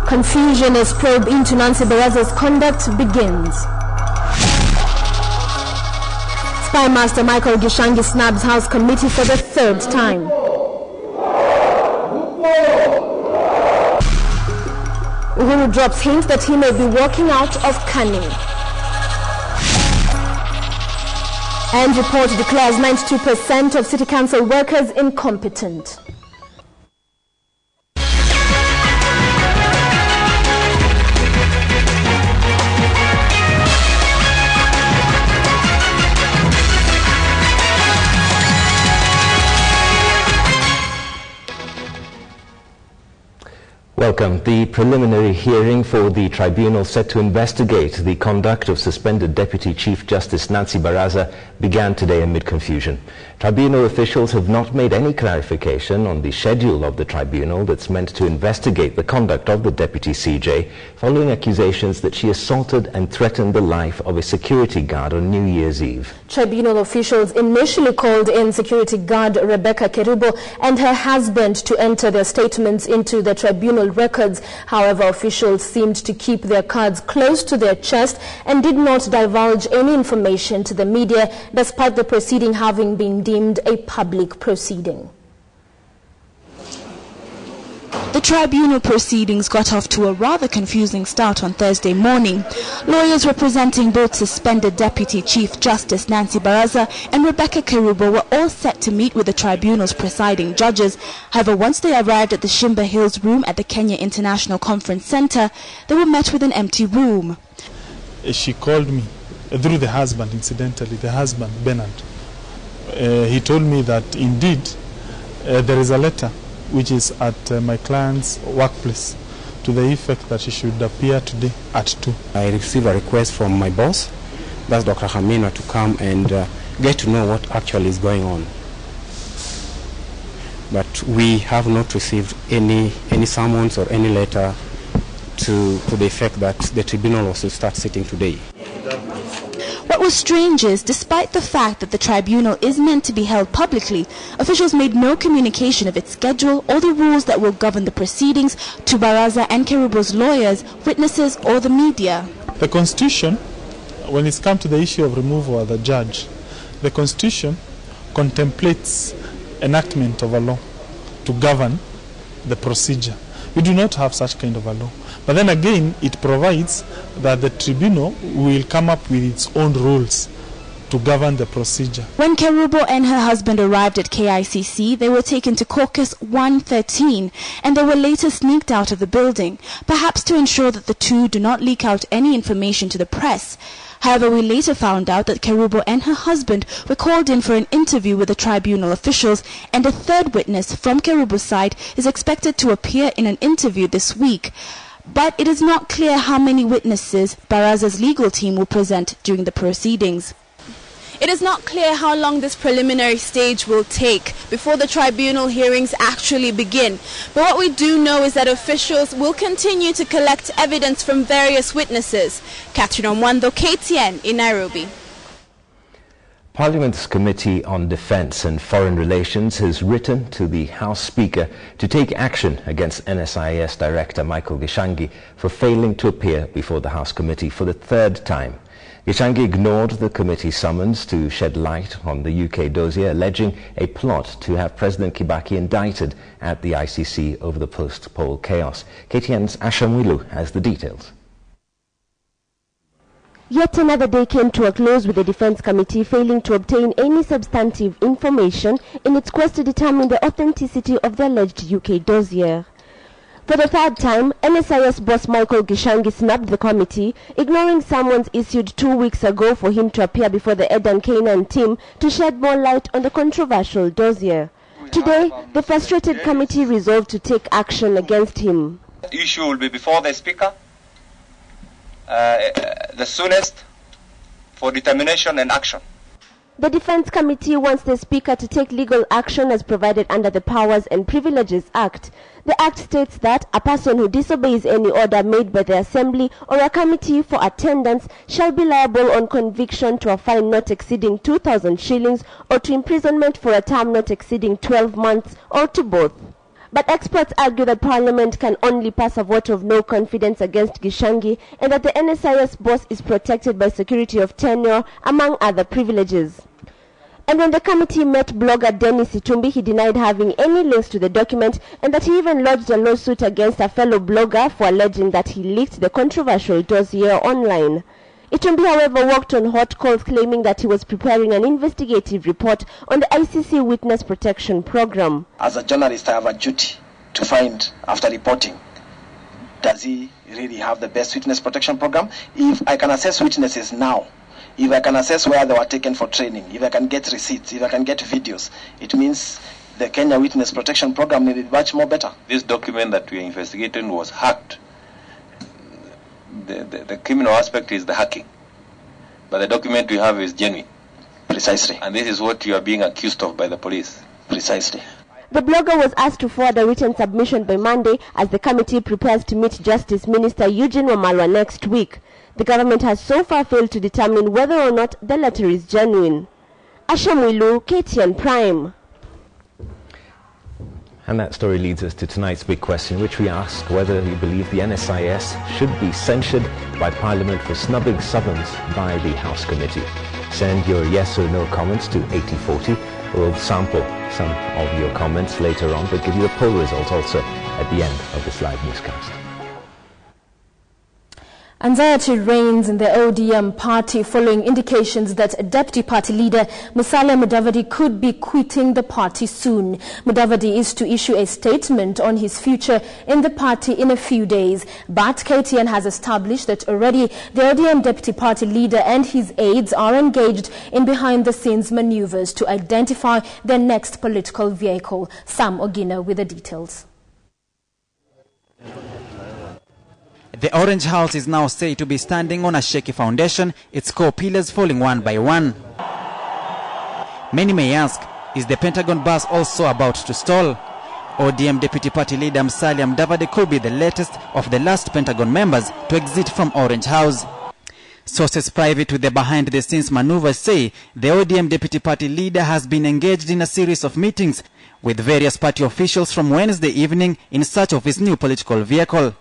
Confusion as probe into Nancy Baraza's conduct begins. Spy Master Michael Gishangi snubs House Committee for the third time. Uhuru drops hint that he may be walking out of cunning. And report declares 92% of City Council workers incompetent. Welcome. The preliminary hearing for the tribunal set to investigate the conduct of suspended Deputy Chief Justice Nancy Baraza began today amid confusion. Tribunal officials have not made any clarification on the schedule of the tribunal that's meant to investigate the conduct of the Deputy CJ following accusations that she assaulted and threatened the life of a security guard on New Year's Eve. Tribunal officials initially called in security guard Rebecca Kerubo and her husband to enter their statements into the tribunal records. However, officials seemed to keep their cards close to their chest and did not divulge any information to the media, despite the proceeding having been deemed a public proceeding. The tribunal proceedings got off to a rather confusing start on Thursday morning. Lawyers representing both suspended Deputy Chief Justice Nancy Baraza and Rebecca Kerubo were all set to meet with the tribunal's presiding judges. However, once they arrived at the Shimba Hills room at the Kenya International Conference Center, they were met with an empty room. She called me through the husband, incidentally, the husband, Bernard. He told me that indeed there is a letter which is at my client's workplace to the effect that she should appear today at 2. I received a request from my boss, that's Dr. Hamina, to come and get to know what actually is going on. But we have not received any summons or any letter to the effect that the tribunal was to start sitting today. What was strange is, despite the fact that the tribunal is meant to be held publicly, officials made no communication of its schedule or the rules that will govern the proceedings to Baraza and Kerubo's lawyers, witnesses or the media. The Constitution, when it's come to the issue of removal of the judge, the Constitution contemplates enactment of a law to govern the procedure. We do not have such kind of a law. But then again, it provides that the tribunal will come up with its own rules to govern the procedure. When Kerubo and her husband arrived at KICC, they were taken to Caucus 113 and they were later sneaked out of the building, perhaps to ensure that the two do not leak out any information to the press. However, we later found out that Kerubo and her husband were called in for an interview with the tribunal officials, and a third witness from Kerubo's side is expected to appear in an interview this week. But it is not clear how many witnesses Baraza's legal team will present during the proceedings. It is not clear how long this preliminary stage will take before the tribunal hearings actually begin. But what we do know is that officials will continue to collect evidence from various witnesses. Catherine Omwando, KTN in Nairobi. Parliament's Committee on Defence and Foreign Relations has written to the House Speaker to take action against NSIS Director Michael Gishangi for failing to appear before the House Committee for the third time. Gishangi ignored the committee's summons to shed light on the UK dossier, alleging a plot to have President Kibaki indicted at the ICC over the post-poll chaos. KTN's Asha Mwilu has the details. Yet another day came to a close with the Defence Committee failing to obtain any substantive information in its quest to determine the authenticity of the alleged UK dossier. For the third time, NSIS boss Michael Gishangi snubbed the committee, ignoring summons issued 2 weeks ago for him to appear before the Eden Canaan team to shed more light on the controversial dossier. Today, the frustrated committee resolved to take action against him. The issue will be before the Speaker, the soonest, for determination and action. The Defense Committee wants the Speaker to take legal action as provided under the Powers and Privileges Act. The Act states that a person who disobeys any order made by the Assembly or a committee for attendance shall be liable on conviction to a fine not exceeding 2,000 shillings or to imprisonment for a term not exceeding 12 months or to both. But experts argue that Parliament can only pass a vote of no confidence against Gishangi and that the NSIS boss is protected by security of tenure, among other privileges. And when the committee met blogger Dennis Itumbi, he denied having any links to the document and that he even lodged a lawsuit against a fellow blogger for alleging that he leaked the controversial dossier online. Itumbi, however, walked on hot coals, claiming that he was preparing an investigative report on the ICC Witness Protection Program. As a journalist, I have a duty to find, after reporting, does he really have the best witness protection program? If I can assess witnesses now, if I can assess where they were taken for training, if I can get receipts, if I can get videos, it means the Kenya Witness Protection Program may be much more better. This document that we are investigating was hacked. The criminal aspect is the hacking, but the document we have is genuine. Precisely. And this is what you are being accused of by the police. Precisely. The blogger was asked to forward a written submission by Monday as the committee prepares to meet Justice Minister Eugene Wamalwa next week. The government has so far failed to determine whether or not the letter is genuine. Asha Mwilu, KTN Prime. And that story leads us to tonight's big question, which we ask whether you believe the NSIS should be censured by Parliament for snubbing summons by the House Committee. Send your yes or no comments to 8040. We'll sample some of your comments later on, but give you the poll results also at the end of this live newscast. Anxiety reigns in the ODM party following indications that Deputy Party Leader Musalia Mudavadi could be quitting the party soon. Mudavadi is to issue a statement on his future in the party in a few days. But KTN has established that already the ODM Deputy Party Leader and his aides are engaged in behind-the-scenes maneuvers to identify their next political vehicle. Sam Ogina with the details. The Orange House is now said to be standing on a shaky foundation, its core pillars falling one by one. Many may ask, is the Pentagon bus also about to stall? ODM Deputy Party Leader Musalia Mudavadi could be the latest of the last Pentagon members to exit from Orange House. Sources private to the behind-the-scenes maneuvers say the ODM Deputy Party Leader has been engaged in a series of meetings with various party officials from Wednesday evening in search of his new political vehicle.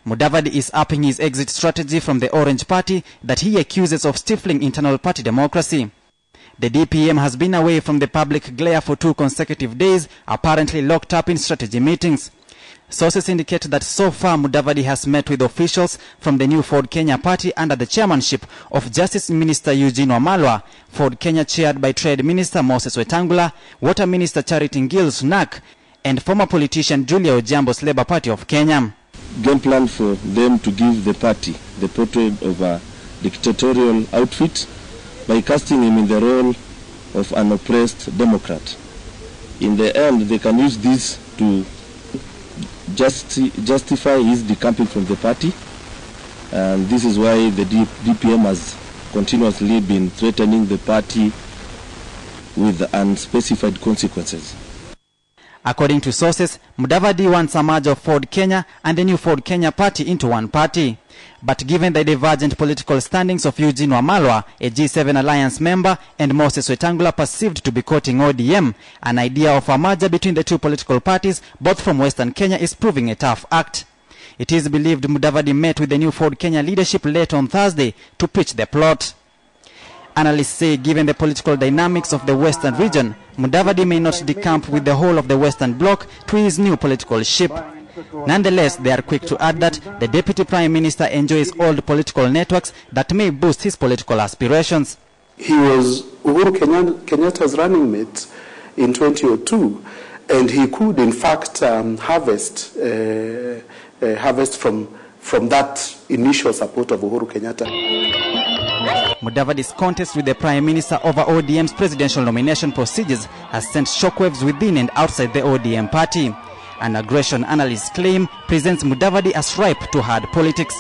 Mudavadi is upping his exit strategy from the Orange Party that he accuses of stifling internal party democracy. The DPM has been away from the public glare for 2 consecutive days, apparently locked up in strategy meetings. Sources indicate that so far Mudavadi has met with officials from the new Ford Kenya party under the chairmanship of Justice Minister Eugene Wamalwa, Ford Kenya chaired by Trade Minister Moses Wetangula, Water Minister Charity Ngil's NAC, and former politician Julia Ojambo's Labour Party of Kenya. Game plan for them to give the party the portrait of a dictatorial outfit by casting him in the role of an oppressed Democrat. In the end, they can use this to justify his decamping from the party, and this is why the DPM has continuously been threatening the party with unspecified consequences. According to sources, Mudavadi wants a merge of Ford Kenya and the new Ford Kenya party into one party. But given the divergent political standings of Eugene Wamalwa, a G7 alliance member, and Moses Wetangula perceived to be courting ODM, an idea of a merger between the two political parties, both from Western Kenya, is proving a tough act. It is believed Mudavadi met with the new Ford Kenya leadership late on Thursday to pitch the plot. Analysts say given the political dynamics of the Western region, Mudavadi may not decamp with the whole of the Western bloc to his new political ship. Nonetheless, they are quick to add that the Deputy Prime Minister enjoys old political networks that may boost his political aspirations. He was Uhuru Kenyatta's running mate in 2002, and he could in fact harvest from that initial support of Uhuru Kenyatta. Mudavadi's contest with the Prime Minister over ODM's presidential nomination procedures has sent shockwaves within and outside the ODM party. An aggression analysts claim presents Mudavadi as ripe to hard politics.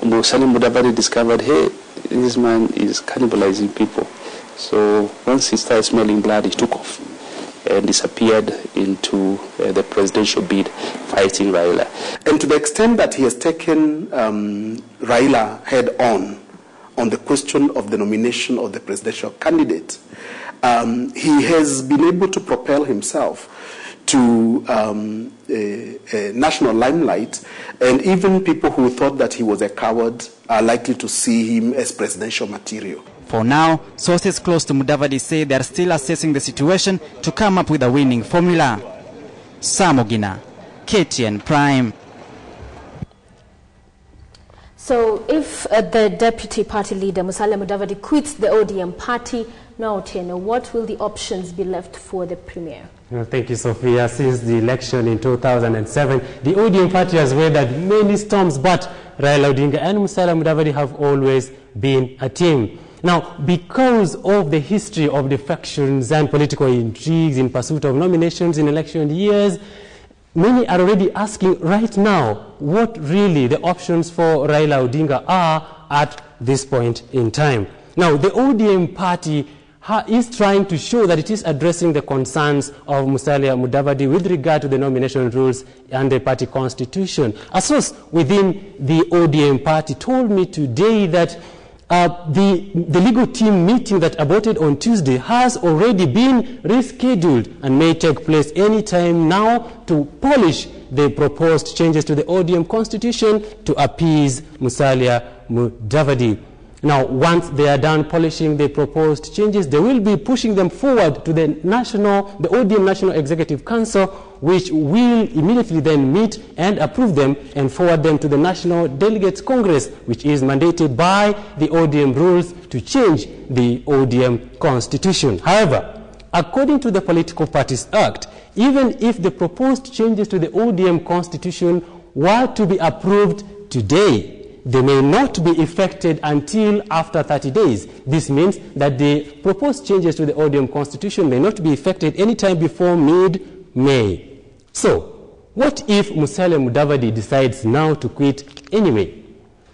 Musalia Mudavadi discovered, hey, this man is cannibalizing people. So once he started smelling blood, he took off and disappeared into the presidential bid, fighting Raila. And to the extent that he has taken Raila head on the question of the nomination of the presidential candidate, he has been able to propel himself to a national limelight, and even people who thought that he was a coward are likely to see him as presidential material. For now, sources close to Mudavadi say they are still assessing the situation to come up with a winning formula. Sam Ogina, KTN Prime. So if the deputy party leader, Musalia Mudavadi, quits the ODM party, now, Tieno, what will the options be left for the premier? Well, thank you, Sophia. Since the election in 2007, the ODM party has weathered many storms, but Raila Odinga and Musalia Mudavadi have always been a team. Now, because of the history of the factions and political intrigues in pursuit of nominations in election years, many are already asking right now what really the options for Raila Odinga are at this point in time. Now, the ODM party is trying to show that it is addressing the concerns of Musalia Mudavadi with regard to the nomination rules and the party constitution. A source within the ODM party told me today that the legal team meeting that aborted on Tuesday has already been rescheduled and may take place any time now to polish the proposed changes to the ODM constitution to appease Musalia Mudavadi. Now, once they are done polishing the proposed changes, they will be pushing them forward to the ODM National Executive Council, which will immediately then meet and approve them and forward them to the National Delegates Congress, which is mandated by the ODM rules to change the ODM constitution. However, according to the Political Parties Act, even if the proposed changes to the ODM constitution were to be approved today, they may not be effected until after 30 days. This means that the proposed changes to the ODM constitution may not be effected anytime before mid-May. So, what if Musalia Mudavadi decides now to quit anyway?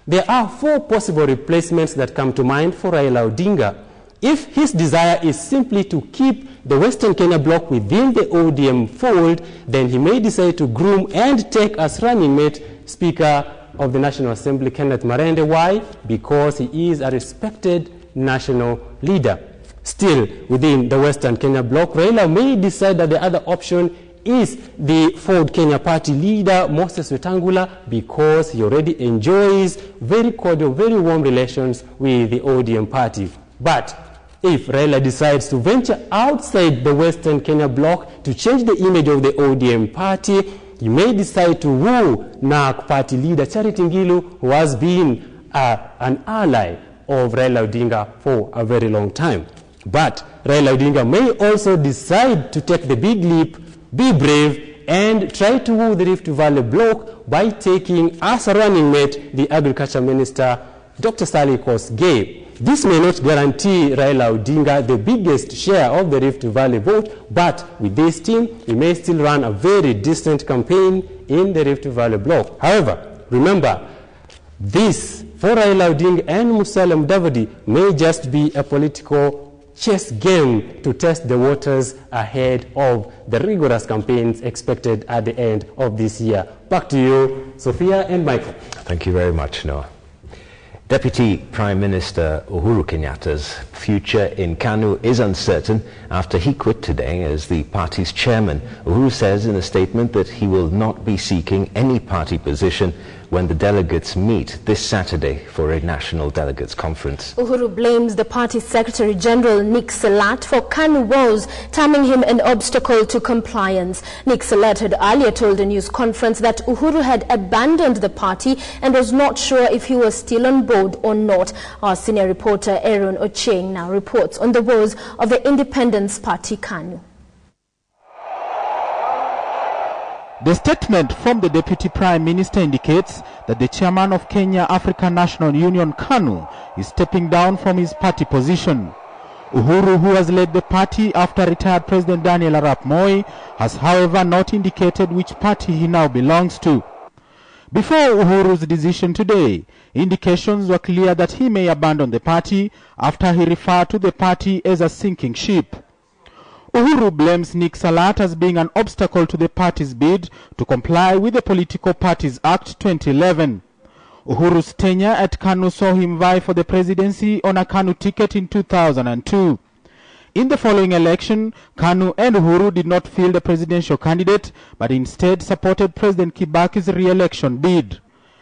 There are 4 possible replacements that come to mind for Raila Odinga. If his desire is simply to keep the Western Kenya bloc within the ODM fold, then he may decide to groom and take as running mate Speaker of the National Assembly, Kenneth Marende. Why? Because he is a respected national leader. Still, within the Western Kenya bloc, Raila may decide that the other option is the Ford Kenya party leader, Moses Wetangula, because he already enjoys very cordial, very warm relations with the ODM party. But if Raila decides to venture outside the Western Kenya bloc to change the image of the ODM party, he may decide to woo NARC party leader Charity Ngilu, who has been an ally of Raila Odinga for a very long time. But Raila Odinga may also decide to take the big leap, be brave, and try to woo the Rift Valley bloc by taking as a running mate the Agriculture Minister, Dr. Sally Kosgei. This may not guarantee Raila Odinga the biggest share of the Rift Valley vote, but with this team, he may still run a very decent campaign in the Rift Valley bloc. However, remember, this for Raila Odinga and Musalia Mudavadi may just be a political chess game to test the waters ahead of the rigorous campaigns expected at the end of this year. Back to you, Sophia and Michael. Thank you very much, Noah. Deputy Prime Minister Uhuru Kenyatta's future in KANU is uncertain after he quit today as the party's chairman. Uhuru says in a statement that he will not be seeking any party position when the delegates meet this Saturday for a national delegates conference. Uhuru blames the party's Secretary General Nick Salat for KANU woes, terming him an obstacle to compliance. Nick Salat had earlier told a news conference that Uhuru had abandoned the party and was not sure if he was still on board or not. Our senior reporter Aaron Ocheng now reports on the woes of the Independence Party KANU. The statement from the Deputy Prime Minister indicates that the chairman of Kenya African National Union KANU is stepping down from his party position. Uhuru, who has led the party after retired President Daniel Arap Moi, has however not indicated which party he now belongs to. Before Uhuru's decision today, indications were clear that he may abandon the party after he referred to the party as a sinking ship. Uhuru blames Nick Salat as being an obstacle to the party's bid to comply with the Political Parties Act 2011. Uhuru's tenure at KANU saw him vie for the presidency on a KANU ticket in 2002. In the following election, KANU and Uhuru did not field a presidential candidate, but instead supported President Kibaki's re-election bid.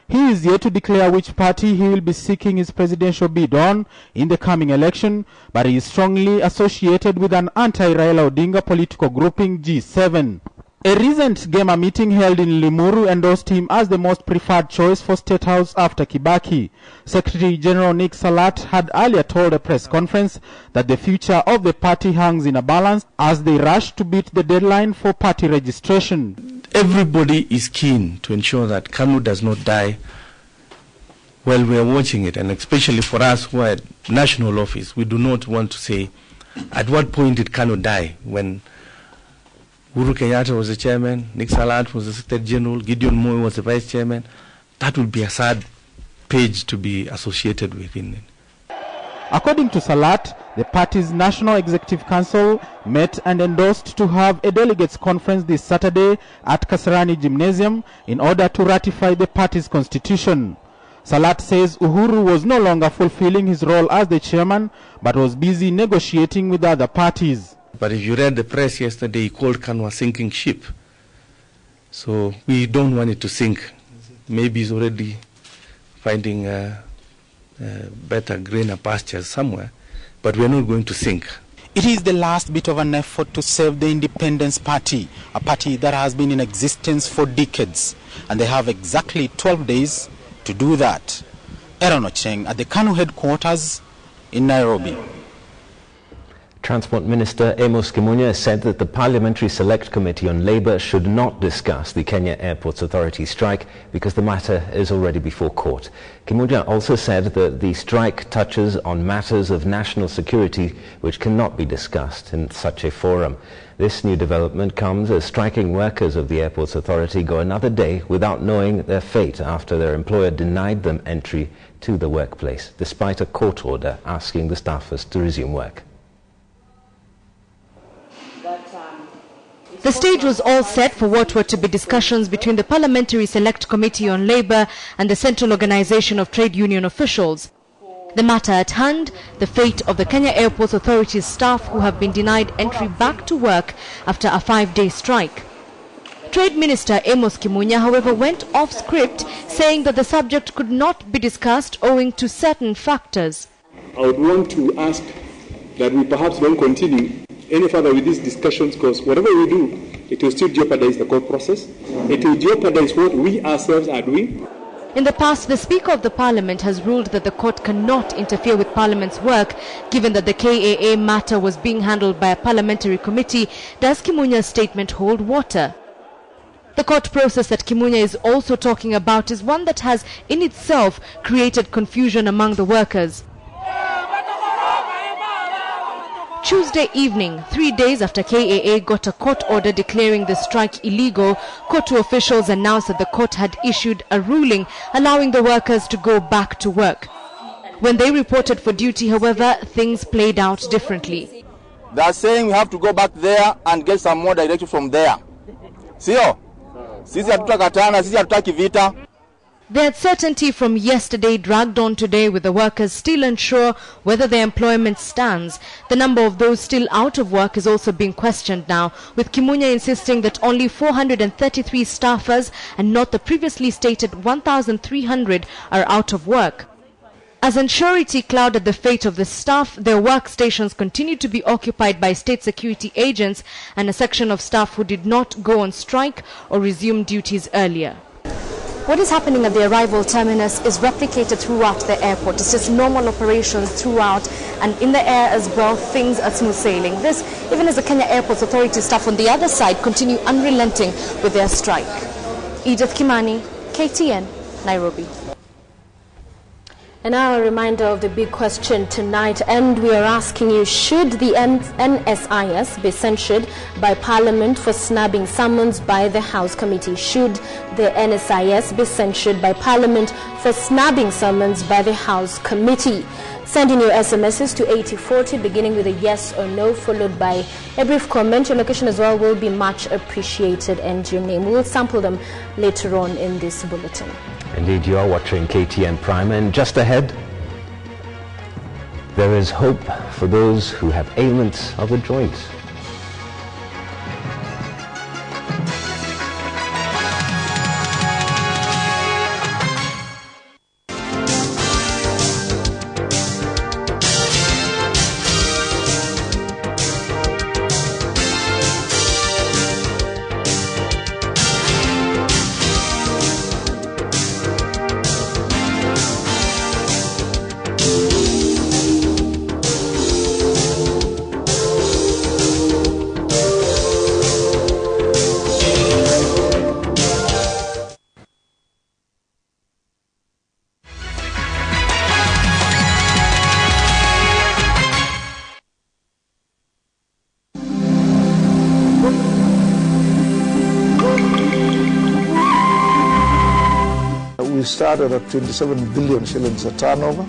He is yet to declare which party he will be seeking his presidential bid on in the coming election, but he is strongly associated with an anti-Raila Odinga political grouping, G7. A recent Gema meeting held in Limuru endorsed him as the most preferred choice for State House after Kibaki. Secretary General Nick Salat had earlier told a press conference that the future of the party hangs in a balance as they rush to beat the deadline for party registration. Everybody is keen to ensure that KANU does not die while we are watching it, and especially for us who are at national office, we do not want to say at what point did KANU die, when Uhuru Kenyatta was the chairman, Nick Salat was the Secretary General, Gideon Moi was the vice chairman. That would be a sad page to be associated with in it. According to Salat, the party's National Executive Council met and endorsed to have a delegates conference this Saturday at Kasarani Gymnasium in order to ratify the party's constitution. Salat says Uhuru was no longer fulfilling his role as the chairman, but was busy negotiating with other parties. But if you read the press yesterday, he called KANU a sinking ship. So we don't want it to sink. Maybe he's already finding better, greener pastures somewhere, but we're not going to sink. It is the last bit of an effort to save the Independence Party, a party that has been in existence for decades, and they have exactly 12 days to do that. Aaron Ocheng at the KANU headquarters in Nairobi. Transport Minister Amos Kimunya said that the Parliamentary Select Committee on Labour should not discuss the Kenya Airports Authority strike because the matter is already before court. Kimunya also said that the strike touches on matters of national security which cannot be discussed in such a forum. This new development comes as striking workers of the Airports Authority go another day without knowing their fate after their employer denied them entry to the workplace, despite a court order asking the staffers to resume work. The stage was all set for what were to be discussions between the Parliamentary Select Committee on Labour and the Central Organisation of Trade Union officials. The matter at hand, the fate of the Kenya Airports Authority's staff who have been denied entry back to work after a 5-day strike. Trade Minister Amos Kimunya, however, went off script, saying that the subject could not be discussed owing to certain factors. I would want to ask that we perhaps don't continue any further with these discussions, because whatever we do, it will still jeopardize the court process. It will jeopardize what we ourselves are doing. In the past, the Speaker of the Parliament has ruled that the court cannot interfere with Parliament's work, given that the KAA matter was being handled by a parliamentary committee. Does Kimunya's statement hold water? The court process that Kimunya is also talking about is one that has in itself created confusion among the workers. Tuesday evening, 3 days after KAA got a court order declaring the strike illegal, Kotu officials announced that the court had issued a ruling allowing the workers to go back to work. When they reported for duty, however, things played out differently. They are saying we have to go back there and get some more directive from there. Sio? Sisi hatutakatana, sisi hatutaki vita. The uncertainty from yesterday dragged on today, with the workers still unsure whether their employment stands. The number of those still out of work is also being questioned now, with Kimunya insisting that only 433 staffers and not the previously stated 1,300 are out of work. As unsurety clouded the fate of the staff, their workstations continued to be occupied by state security agents and a section of staff who did not go on strike or resume duties earlier. What is happening at the arrival terminus is replicated throughout the airport. It's just normal operations throughout, and in the air as well, things are smooth sailing. This, even as the Kenya Airports Authority staff on the other side continue unrelenting with their strike. Edith Kimani, KTN, Nairobi. And now a reminder of the big question tonight, and we are asking you, should the NSIS be censured by Parliament for snubbing summons by the House Committee? Should the NSIS be censured by Parliament for snubbing summons by the House Committee? Send in your SMSs to 8040, beginning with a yes or no, followed by a brief comment. Your location as well will be much appreciated, and your name. We will sample them later on in this bulletin. Indeed, you are watching KTN Prime, and just ahead, there is hope for those who have ailments of the joints. We started at 27 billion shillings a turnover.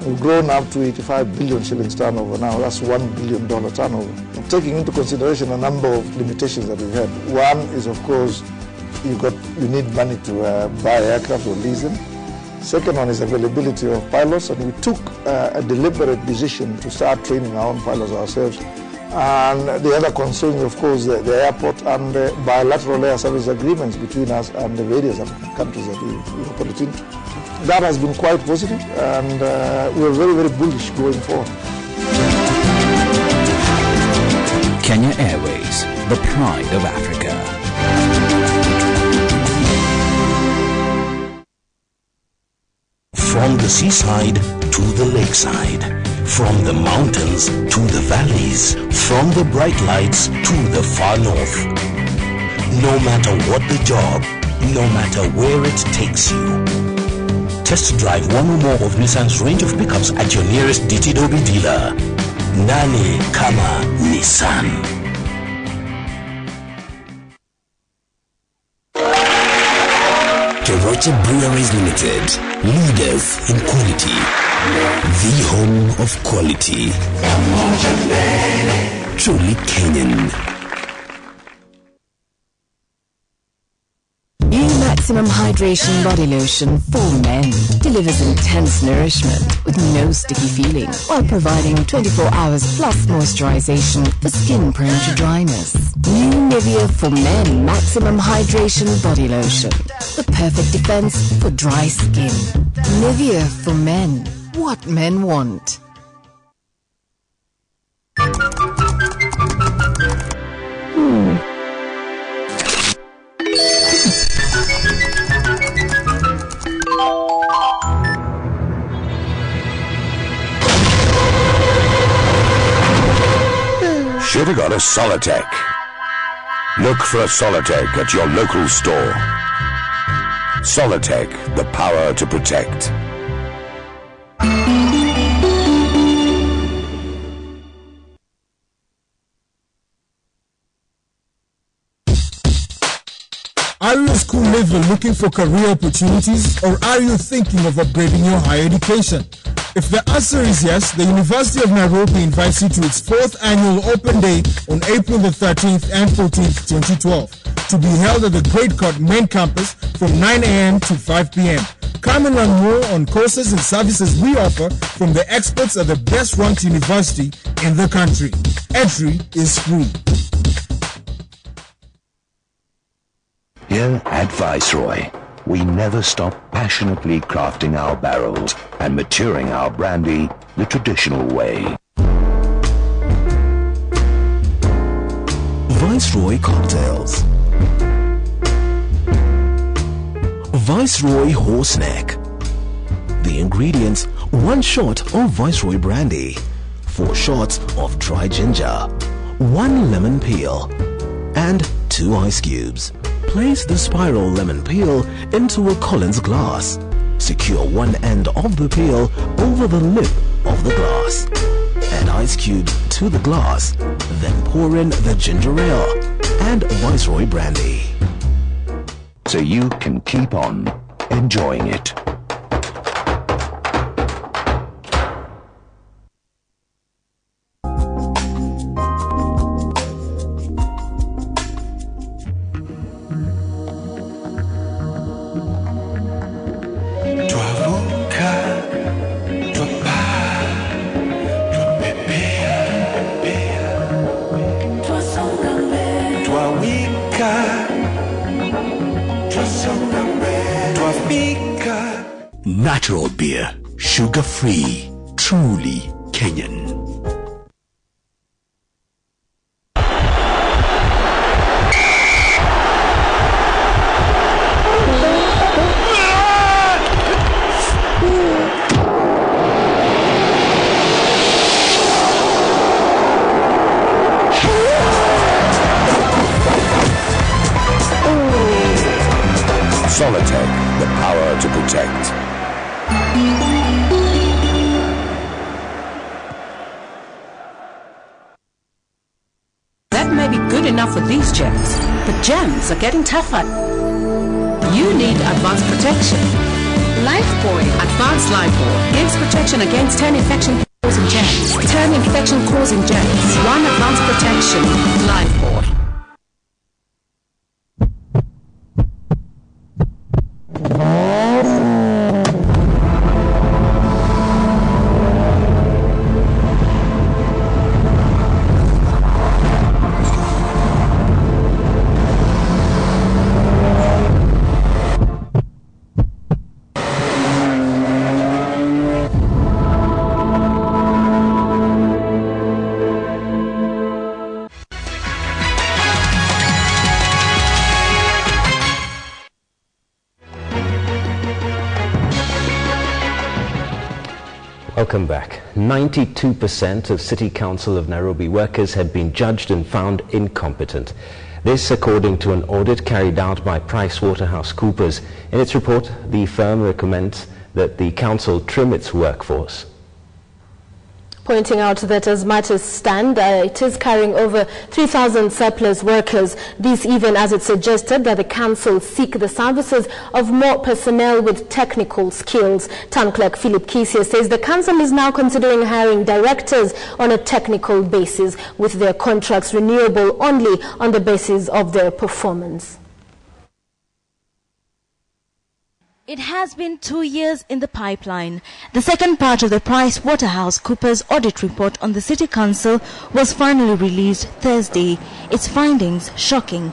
We've grown up to 85 billion shillings turnover now. That's $1 billion turnover. And taking into consideration a number of limitations that we've had. One is, of course, you need money to buy aircraft or lease them. Second one is availability of pilots, and we took a deliberate decision to start training our own pilots ourselves. And the other concern is, of course, the airport and the bilateral air service agreements between us and the various African countries that we operate into. That has been quite positive, and we're very, very bullish going forward. Kenya Airways, the pride of Africa. From the seaside to the lakeside. From the mountains to the valleys, from the bright lights to the far north. No matter what the job, no matter where it takes you. Test drive one or more of Nissan's range of pickups at your nearest DT Dobi dealer. Nani kama Nissan. Keroche Breweries Limited, leaders in quality. The home of quality. Truly Kenyan. New Maximum Hydration Body Lotion for Men delivers intense nourishment with no sticky feeling while providing 24 hours plus moisturization for skin prone to dryness. New Nivea for Men Maximum Hydration Body Lotion, the perfect defense for dry skin. Nivea for Men. What men want. Should have got a Solitech. Look for a Solitech at your local store. Solitech, the power to protect. Are you a school leaver looking for career opportunities, or are you thinking of upgrading your higher education? If the answer is yes, the University of Nairobi invites you to its 4th annual Open Day on April the 13th and 14th, 2012, to be held at the Great Court main campus from 9 a.m. to 5 p.m. Come and learn more on courses and services we offer from the experts at the best-ranked university in the country. Entry is free. Here at Viceroy, we never stop passionately crafting our barrels and maturing our brandy the traditional way. Viceroy Cocktails. Viceroy Horse Neck. The ingredients: 1 shot of Viceroy brandy, 4 shots of dry ginger, 1 lemon peel, and 2 ice cubes. Place the spiral lemon peel into a Collins glass. Secure one end of the pail over the lip of the glass. Add ice cube to the glass, then pour in the ginger ale and Viceroy brandy. So you can keep on enjoying it. Natural beer, sugar-free, truly Kenyan. Solitech, the power to protect. That may be good enough for these gems, but gems are getting tougher. You need advanced protection. Lifebuoy Advanced Lifebuoy gives protection against 10 infection-causing germs. 10 infection-causing germs. 1 advanced protection. Lifebuoy. Welcome back. 92% of City Council of Nairobi workers have been judged and found incompetent. This according to an audit carried out by PricewaterhouseCoopers. In its report, the firm recommends that the council trim its workforce. Pointing out that as matters stand, it is carrying over 3,000 surplus workers. This even as it suggested that the council seek the services of more personnel with technical skills. Town Clerk Philip Kisia says the council is now considering hiring directors on a technical basis, with their contracts renewable only on the basis of their performance. It has been 2 years in the pipeline. The second part of the PricewaterhouseCoopers audit report on the City Council was finally released Thursday. Its findings shocking.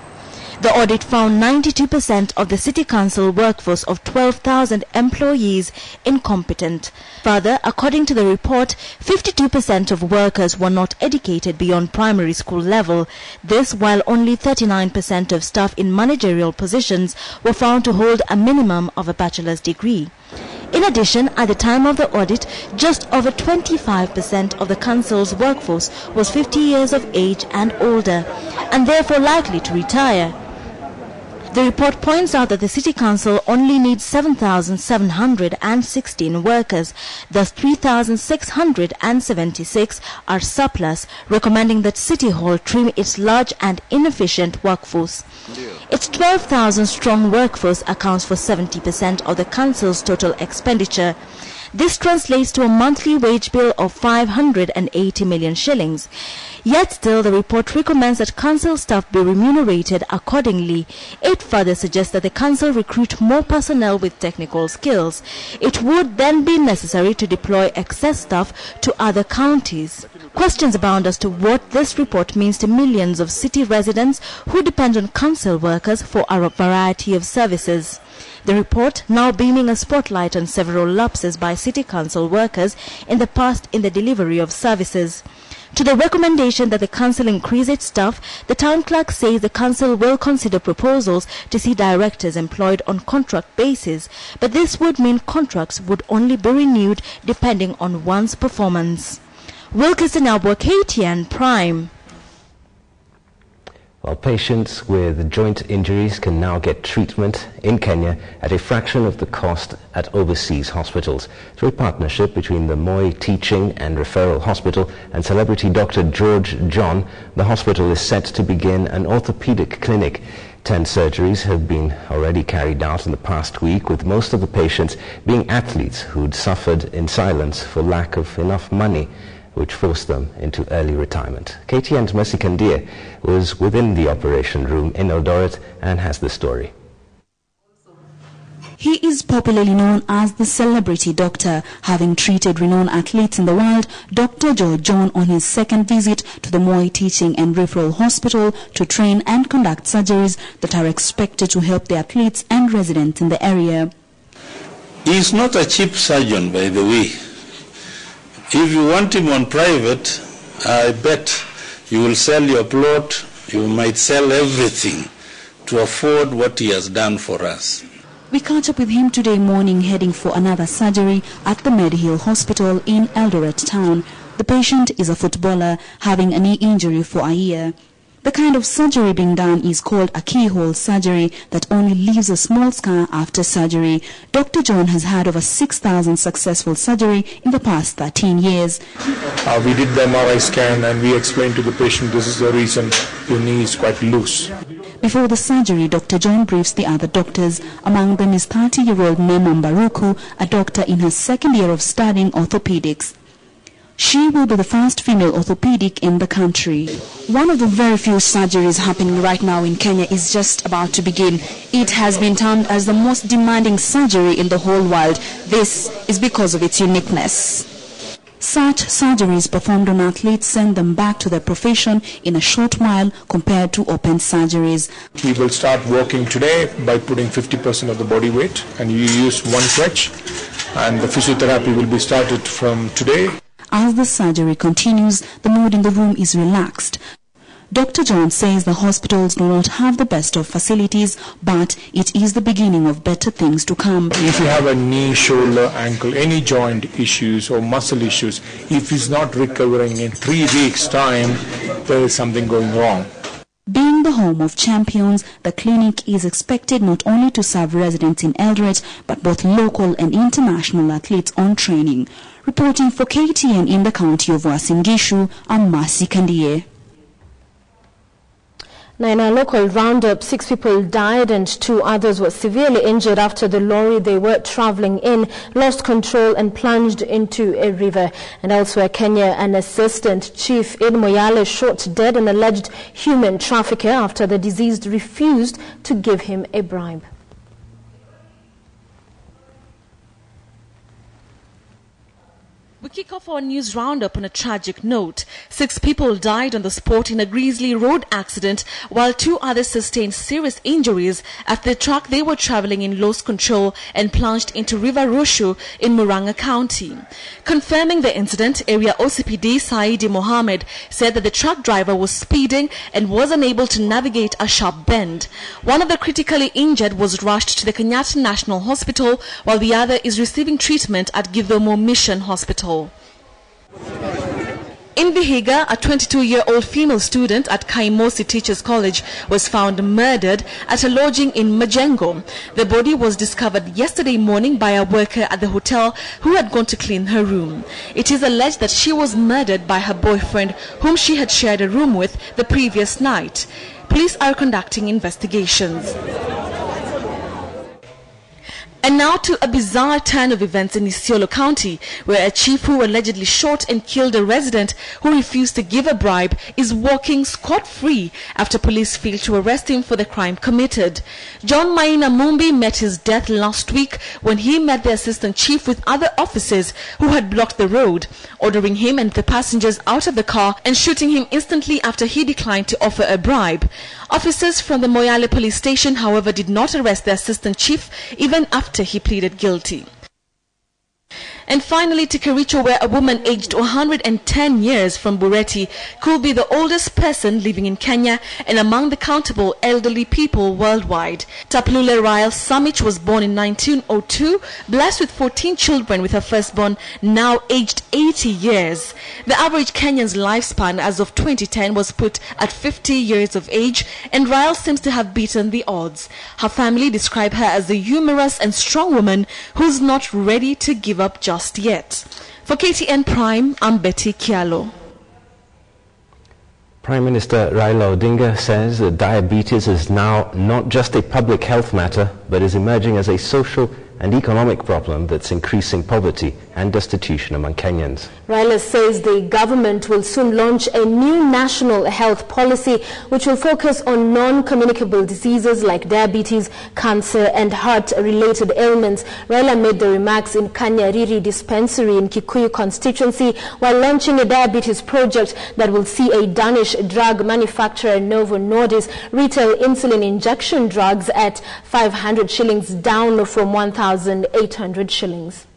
The audit found 92% of the City Council workforce of 12,000 employees incompetent. Further, according to the report, 52% of workers were not educated beyond primary school level. This while only 39% of staff in managerial positions were found to hold a minimum of a bachelor's degree. In addition, at the time of the audit, just over 25% of the council's workforce was 50 years of age and older, and therefore likely to retire. The report points out that the City Council only needs 7,716 workers, thus 3,676 are surplus, recommending that City Hall trim its large and inefficient workforce. Its 12,000 strong workforce accounts for 70% of the Council's total expenditure. This translates to a monthly wage bill of 580 million shillings. Yet still, the report recommends that council staff be remunerated accordingly. It further suggests that the council recruit more personnel with technical skills. It would then be necessary to deploy excess staff to other counties. Questions abound as to what this report means to millions of city residents who depend on council workers for a variety of services. The report now beaming a spotlight on several lapses by City Council workers in the past in the delivery of services. To the recommendation that the council increase its staff, the town clerk says the council will consider proposals to see directors employed on contract basis, but this would mean contracts would only be renewed depending on one's performance. Wilkinson Abwa, KTN Prime. While patients with joint injuries can now get treatment in Kenya at a fraction of the cost at overseas hospitals. Through a partnership between the Moi Teaching and Referral Hospital and celebrity Dr. George John, the hospital is set to begin an orthopedic clinic. 10 surgeries have been already carried out in the past week, with most of the patients being athletes who'd suffered in silence for lack of enough money, which forced them into early retirement. KTN's Mercy Kandia was within the operation room in Eldoret and has the story. He is popularly known as the celebrity doctor, having treated renowned athletes in the world. Dr. George John on his second visit to the Moi Teaching and Referral Hospital to train and conduct surgeries that are expected to help the athletes and residents in the area. He is not a cheap surgeon, by the way. If you want him on private, I bet you will sell your plot, you might sell everything to afford what he has done for us. We caught up with him today morning heading for another surgery at the Medhill Hospital in Eldoret town. The patient is a footballer having a knee injury for a year. The kind of surgery being done is called a keyhole surgery that only leaves a small scar after surgery. Dr. John has had over 6,000 successful surgery in the past 13 years. We did the MRI scan and we explained to the patient this is the reason your knee is quite loose. Before the surgery, Dr. John briefs the other doctors. Among them is 30-year-old Nema Mbaruku, a doctor in her second year of studying orthopedics. She will be the first female orthopedic in the country. One of the very few surgeries happening right now in Kenya is just about to begin. It has been termed as the most demanding surgery in the whole world. This is because of its uniqueness. Such surgeries performed on athletes send them back to their profession in a short while compared to open surgeries. We will start working today by putting 50% of the body weight, and you use one stretch, and the physiotherapy will be started from today. As the surgery continues, the mood in the room is relaxed. Dr. John says the hospitals do not have the best of facilities, but it is the beginning of better things to come. If you have a knee, shoulder, ankle, any joint issues or muscle issues, if it's not recovering in 3 weeks' time, there is something going wrong. Being the home of champions, the clinic is expected not only to serve residents in Eldoret, but both local and international athletes on training. Reporting for KTN in the county of Uasin Gishu, I'm Mercy Kandia. Now, in a local roundup, 6 people died and 2 others were severely injured after the lorry they were traveling in lost control and plunged into a river. And elsewhere, Kenya, an assistant chief in Moyale shot dead an alleged human trafficker after the deceased refused to give him a bribe. We kick off our news roundup on a tragic note. 6 people died on the spot in a grisly road accident, while 2 others sustained serious injuries after the truck they were traveling in lost control and plunged into River Roshu in Murang'a County. Confirming the incident, area OCPD Saidi Mohammed said that the truck driver was speeding and was unable to navigate a sharp bend. One of the critically injured was rushed to the Kenyatta National Hospital, while the other is receiving treatment at Githomo Mission Hospital. In Vihiga, a 22-year-old female student at Kaimosi Teachers College was found murdered at a lodging in Majengo. The body was discovered yesterday morning by a worker at the hotel who had gone to clean her room. It is alleged that she was murdered by her boyfriend, whom she had shared a room with the previous night. Police are conducting investigations. And now to a bizarre turn of events in Isiolo County, where a chief who allegedly shot and killed a resident who refused to give a bribe is walking scot-free after police failed to arrest him for the crime committed. John Maina Mumbi met his death last week when he met the assistant chief with other officers who had blocked the road, ordering him and the passengers out of the car and shooting him instantly after he declined to offer a bribe. Officers from the Moyale police station, however, did not arrest the assistant chief even after he pleaded guilty. And finally, to Kericho, where a woman aged 110 years from Bureti could be the oldest person living in Kenya and among the countable elderly people worldwide. Taplule Rael Samich was born in 1902, blessed with 14 children, with her firstborn now aged 80 years. The average Kenyan's lifespan as of 2010 was put at 50 years of age, and Rael seems to have beaten the odds. Her family describe her as a humorous and strong woman who's not ready to give up just yet. For KTN Prime, I'm Betty Kialo. Prime Minister Raila Odinga says that diabetes is now not just a public health matter, but is emerging as a social and economic problem that's increasing poverty and destitution among Kenyans. Raila says the government will soon launch a new national health policy which will focus on non-communicable diseases like diabetes, cancer and heart-related ailments. Raila made the remarks in Kanyariri Dispensary in Kikuyu constituency while launching a diabetes project that will see a Danish drug manufacturer Novo Nordisk retail insulin injection drugs at 500 shillings down from 1,800 shillings.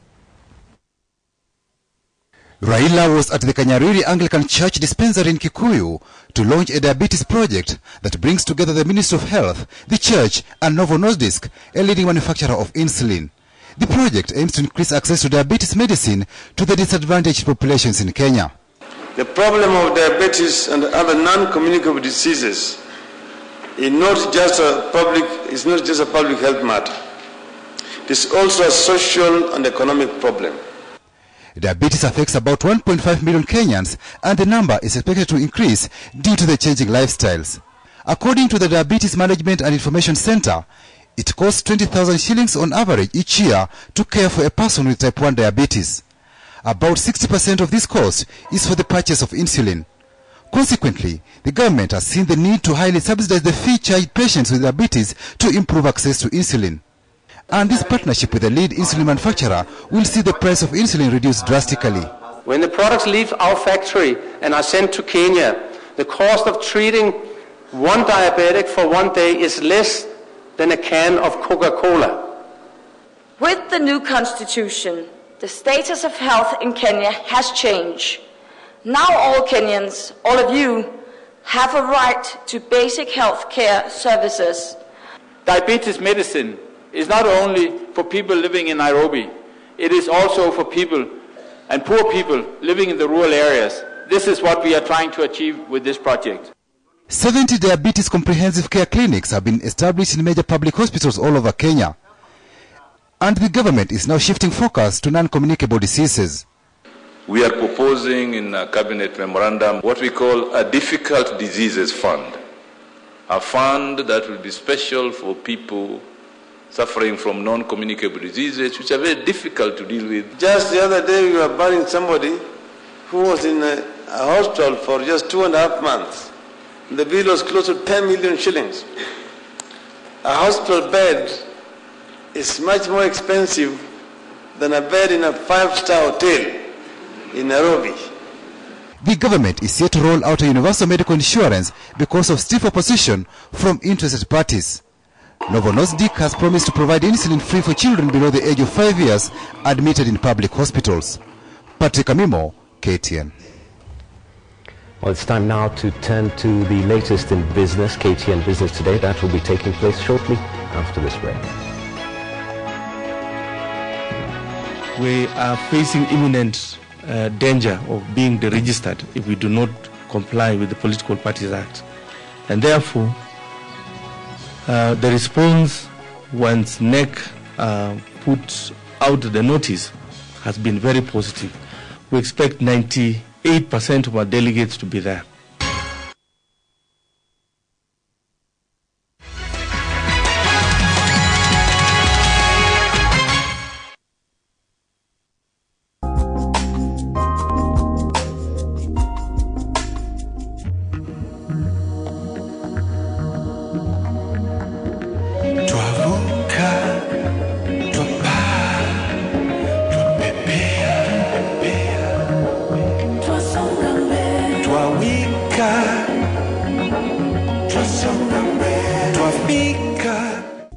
Raila was at the Kanyariri Anglican Church Dispensary in Kikuyu to launch a diabetes project that brings together the Ministry of Health, the Church and Novo Nordisk, a leading manufacturer of insulin. The project aims to increase access to diabetes medicine to the disadvantaged populations in Kenya. The problem of diabetes and other non-communicable diseases is not just a public health matter. It is also a social and economic problem. Diabetes affects about 1.5 million Kenyans, and the number is expected to increase due to the changing lifestyles. According to the Diabetes Management and Information Center, it costs 20,000 shillings on average each year to care for a person with type 1 diabetes. About 60% of this cost is for the purchase of insulin. Consequently, the government has seen the need to highly subsidize the fee charged patients with diabetes to improve access to insulin. And this partnership with the lead insulin manufacturer will see the price of insulin reduced drastically. When the products leave our factory and are sent to Kenya, the cost of treating one diabetic for one day is less than a can of Coca-Cola. With the new constitution, the status of health in Kenya has changed. Now all Kenyans, all of you, have a right to basic health care services. Diabetes medicine is not only for people living in Nairobi, it is also for people and poor people living in the rural areas. This is what we are trying to achieve with this project. 70 diabetes comprehensive care clinics have been established in major public hospitals all over Kenya. And the government is now shifting focus to non-communicable diseases. We are proposing in a cabinet memorandum what we call a difficult diseases fund. A fund that will be special for people suffering from non-communicable diseases, which are very difficult to deal with. Just the other day we were burying somebody who was in a hospital for just 2.5 months. The bill was close to 10 million shillings. A hospital bed is much more expensive than a bed in a 5-star hotel in Nairobi. The government is set to roll out a universal medical insurance because of stiff opposition from interested parties. Novo Nordisk has promised to provide insulin free for children below the age of 5 years admitted in public hospitals. Patrick Amimo, KTN. Well, it's time now to turn to the latest in business, KTN Business Today. That will be taking place shortly after this break. We are facing imminent danger of being deregistered if we do not comply with the Political Parties Act. And therefore, the response once NEC put out the notice has been very positive. We expect 98% of our delegates to be there.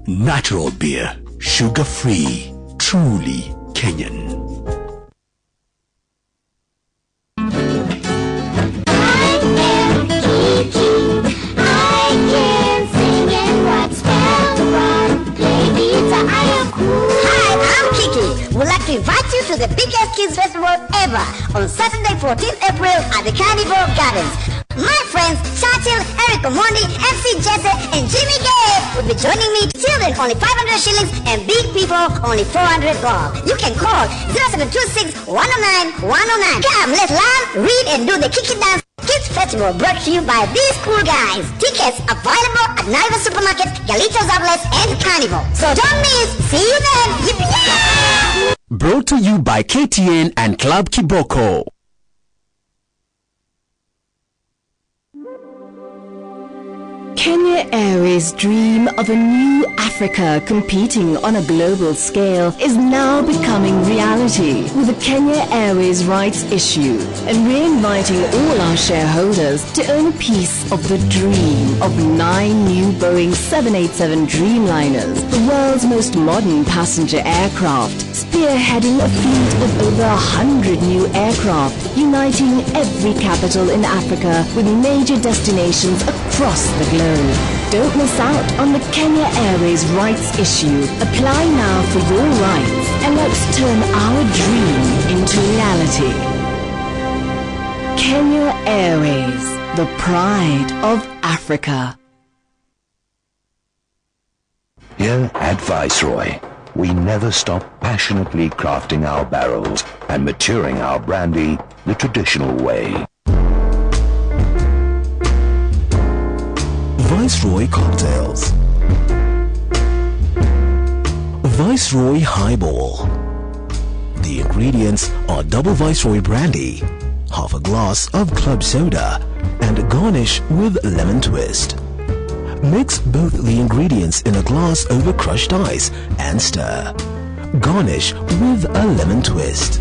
Natural beer, sugar-free, truly Kenyan. on Saturday 14th April at the Carnival Gardens. My friends Churchill, Eric Omondi, MC Jesse, and Jimmy Gay will be joining me. Children only 500 shillings and big people only 400 gold. You can call 0726 109 109. Come, let's laugh, read, and do the Kiki Dance Kids Festival brought to you by these cool guys. Tickets available at Naivas Supermarket, Galitos Outlets, and Carnival. So don't miss. See you then. Yippee-yay! Brought to you by KTN and Club Kiboko. Kenya Airways' dream of a new Africa competing on a global scale is now becoming reality with the Kenya Airways rights issue, and we're inviting all our shareholders to own a piece of the dream of 9 new Boeing 787 Dreamliners, the world's most modern passenger aircraft, spearheading a fleet of over 100 new aircraft, uniting every capital in Africa with major destinations across the globe. Don't miss out on the Kenya Airways rights issue. Apply now for your rights and let's turn our dream into reality. Kenya Airways, the pride of Africa. Here at Viceroy, we never stop passionately crafting our barrels and maturing our brandy the traditional way. Viceroy Cocktails. Viceroy Highball. The ingredients are double Viceroy brandy, half a glass of club soda, and garnish with lemon twist. Mix both the ingredients in a glass over crushed ice and stir. Garnish with a lemon twist.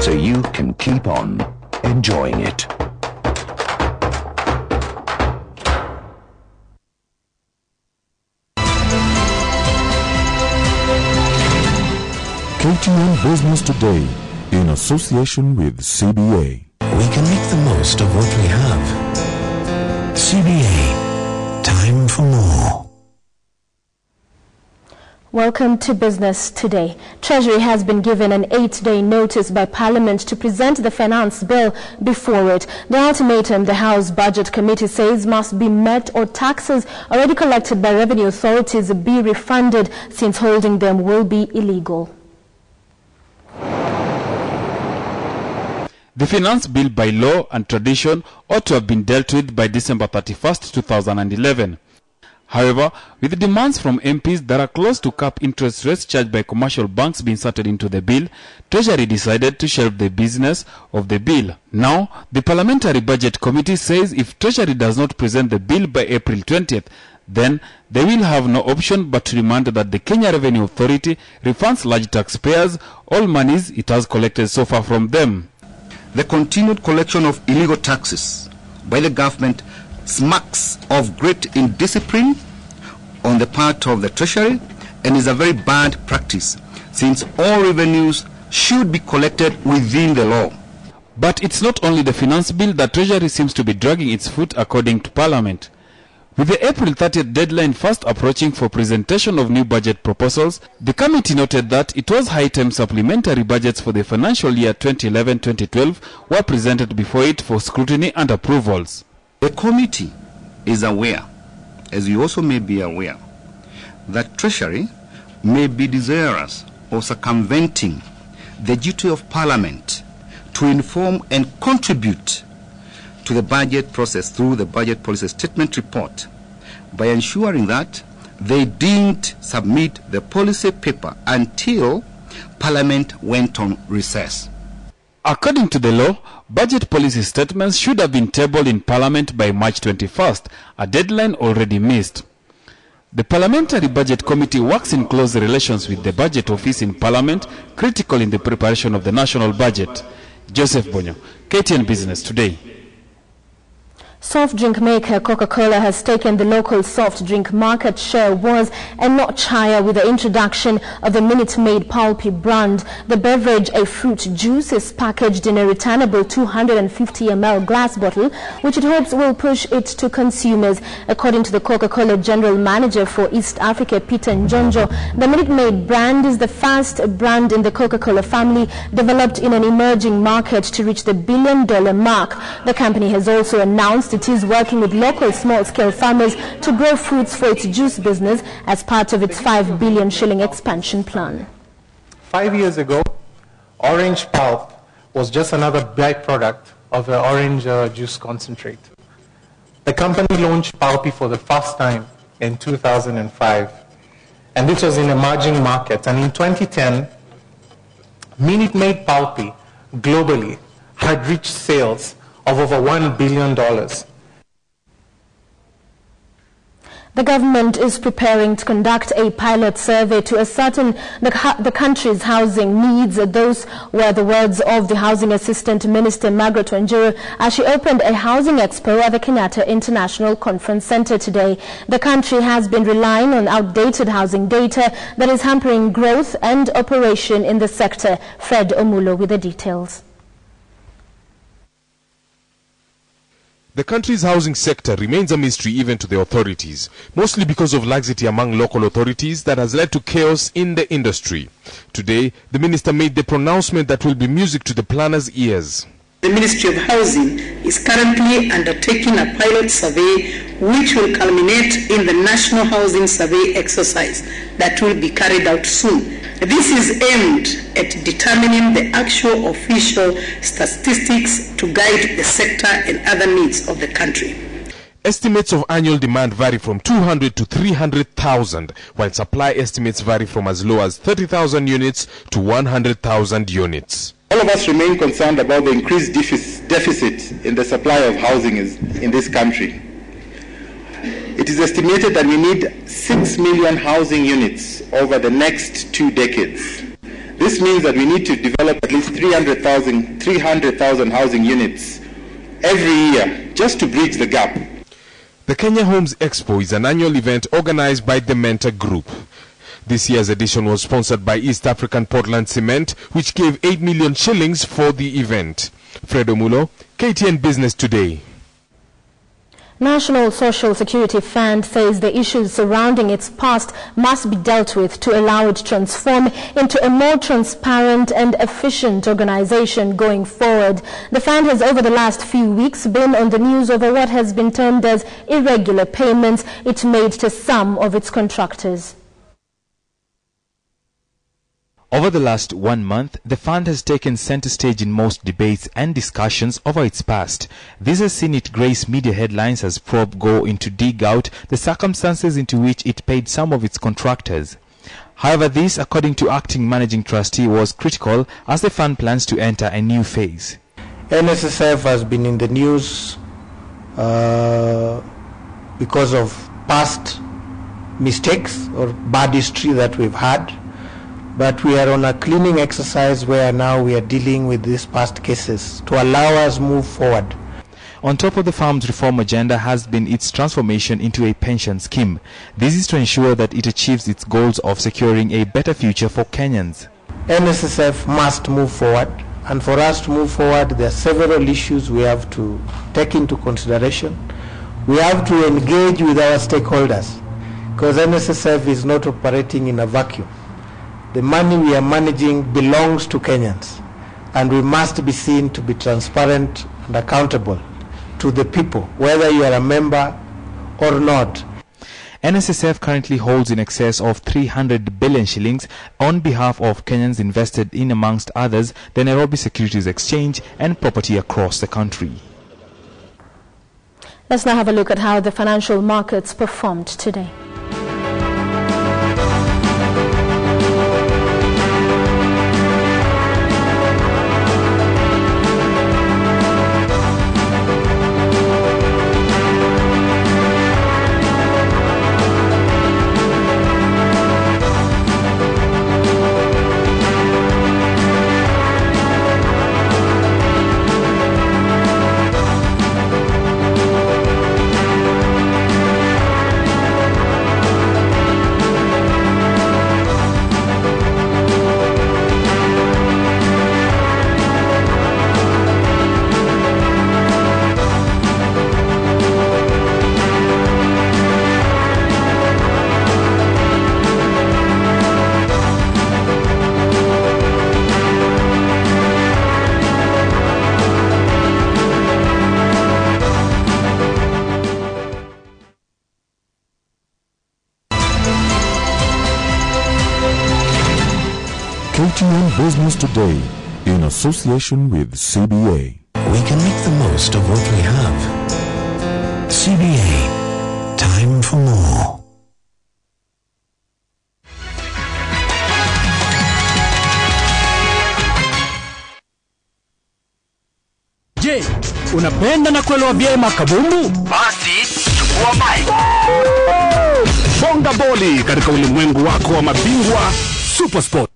So you can keep on enjoying it. KTN Business Today, in association with CBA. We can make the most of what we have. CBA, time for more. Welcome to Business Today. Treasury has been given an 8-day notice by Parliament to present the finance bill before it. The ultimatum, the House Budget Committee says, must be met or taxes already collected by revenue authorities be refunded, since holding them will be illegal. The finance bill by law and tradition ought to have been dealt with by December 31st, 2011. However, with the demands from MPs that are close to cap interest rates charged by commercial banks being inserted into the bill, Treasury decided to shelve the business of the bill. Now, the Parliamentary Budget Committee says if Treasury does not present the bill by April 20th, then they will have no option but to demand that the Kenya Revenue Authority refunds large taxpayers all monies it has collected so far from them. The continued collection of illegal taxes by the government smacks of great indiscipline on the part of the Treasury and is a very bad practice, since all revenues should be collected within the law. But it's not only the finance bill that Treasury seems to be dragging its foot, according to Parliament. With the April 30th deadline fast approaching for presentation of new budget proposals, the committee noted that it was high time supplementary budgets for the financial year 2011-2012 were presented before it for scrutiny and approvals. The committee is aware, as you also may be aware, that Treasury may be desirous of circumventing the duty of Parliament to inform and contribute to the budget process through the Budget Policy Statement Report by ensuring that they didn't submit the policy paper until Parliament went on recess. According to the law, budget policy statements should have been tabled in Parliament by March 21st, a deadline already missed. The Parliamentary Budget Committee works in close relations with the Budget Office in Parliament, critical in the preparation of the national budget. Joseph Bonyo, KTN Business Today. Soft drink maker Coca-Cola has taken the local soft drink market share wars a notch higher with the introduction of the Minute Maid Pulpy brand. The beverage, a fruit juice, is packaged in a returnable 250 ml glass bottle, which it hopes will push it to consumers. According to the Coca-Cola General Manager for East Africa, Peter Njonjo, the Minute Maid brand is the first brand in the Coca-Cola family developed in an emerging market to reach the $1 billion mark. The company has also announced it is working with local small-scale farmers to grow fruits for its juice business as part of its 5 billion shilling expansion plan. 5 years ago, orange pulp was just another byproduct of the orange juice concentrate. The company launched Pulpy for the first time in 2005, and this was in emerging markets. And in 2010, Minute Maid Pulpy globally had reached sales of over $1 billion. The government is preparing to conduct a pilot survey to ascertain the country's housing needs. Those were the words of the Housing Assistant Minister Margaret Wanjiru as she opened a housing expo at the Kenyatta International Conference Center today. The country has been relying on outdated housing data that is hampering growth and operation in the sector. Fred Omulo with the details. The country's housing sector remains a mystery even to the authorities, mostly because of laxity among local authorities that has led to chaos in the industry. Today, the minister made the pronouncement that will be music to the planners' ears. The Ministry of Housing is currently undertaking a pilot survey which will culminate in the National Housing Survey exercise that will be carried out soon. This is aimed at determining the actual official statistics to guide the sector and other needs of the country. Estimates of annual demand vary from 200 to 300,000, while supply estimates vary from as low as 30,000 units to 100,000 units. All of us remain concerned about the increased deficit in the supply of housing in this country. It is estimated that we need 6 million housing units over the next 2 decades. This means that we need to develop at least 300,000 housing units every year just to bridge the gap. The Kenya Homes Expo is an annual event organized by the Mentor Group. This year's edition was sponsored by East African Portland Cement, which gave 8 million shillings for the event. Fred Omulo, KTN Business Today. National Social Security Fund says the issues surrounding its past must be dealt with to allow it to transform into a more transparent and efficient organization going forward. The fund has over the last few weeks been on the news over what has been termed as irregular payments it made to some of its contractors. Over the last 1 month, the fund has taken center stage in most debates and discussions over its past. This has seen it grace media headlines as probe go into dig out the circumstances into which it paid some of its contractors. However, this, according to acting managing trustee, was critical as the fund plans to enter a new phase. NSSF has been in the news because of past mistakes or bad history that we've had. But we are on a cleaning exercise where now we are dealing with these past cases to allow us move forward. On top of the firm's reform agenda has been its transformation into a pension scheme. This is to ensure that it achieves its goals of securing a better future for Kenyans. NSSF must move forward, and for us to move forward, there are several issues we have to take into consideration. We have to engage with our stakeholders because NSSF is not operating in a vacuum. The money we are managing belongs to Kenyans, and we must be seen to be transparent and accountable to the people, whether you are a member or not. NSSF currently holds in excess of 300 billion shillings on behalf of Kenyans invested in, amongst others, the Nairobi Securities Exchange and property across the country. Let's now have a look at how the financial markets performed today. News Today, in association with CBA. We can make the most of what we have. CBA, time for more. Je, unapenda na kuelewa vyema kabumbu? Basi chukua bike. Bonga boli katika ulimwengu wako wa mabingwa Supersport.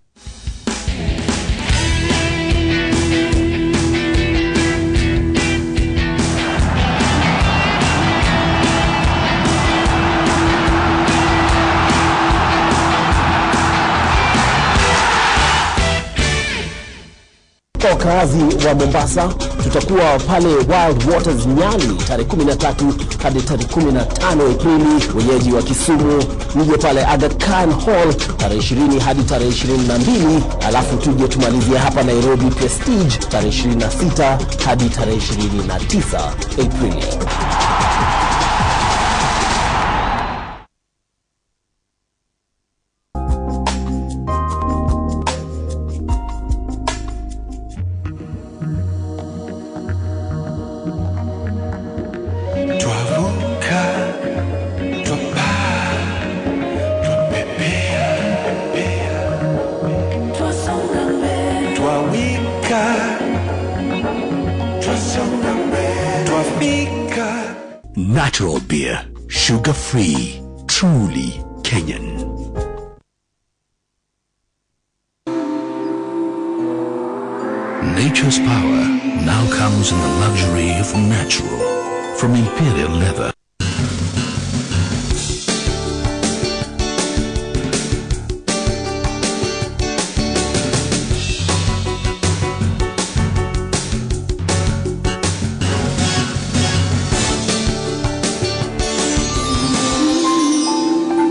Kwa wakazi wa Mombasa, tutakuwa pale Wild Waters Nyali tarehe 13 hadi tarehe 15 Aprili. Wenyeji wa Kisumu nije pale Aga Khan Hall tarehe 20 hadi tarehe 22, alafu tuje tumalizie hapa Nairobi Prestige tarehe 26 hadi tarehe 29 Aprili. Natural beer, sugar-free, truly Kenyan. Nature's power now comes in the luxury of natural, from Imperial Leather.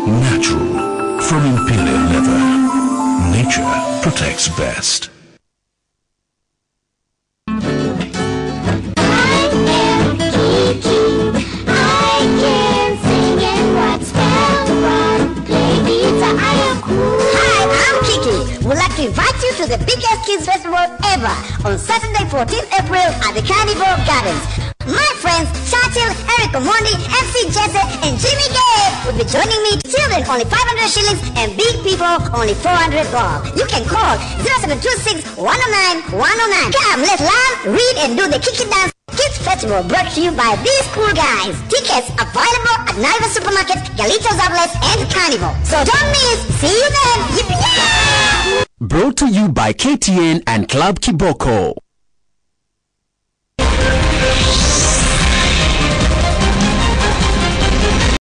Natural from Imperial Leather. Nature protects best. Would like to invite you to the biggest kids festival ever on Saturday 14th April at the Carnival Gardens. My friends Churchill, Eric Omondi, MC Jesse and Jimmy Gay will be joining me. Children only 500 shillings and big people only 400 bob. You can call 0726 109 109. Come, let's laugh, read and do the Kiki Dance Kids Festival brought to you by these cool guys. Tickets available at Naivas Supermarket, Galitos Outlets and Carnival. So don't miss. See you then. Yippee! Brought to you by KTN and Club Kiboko.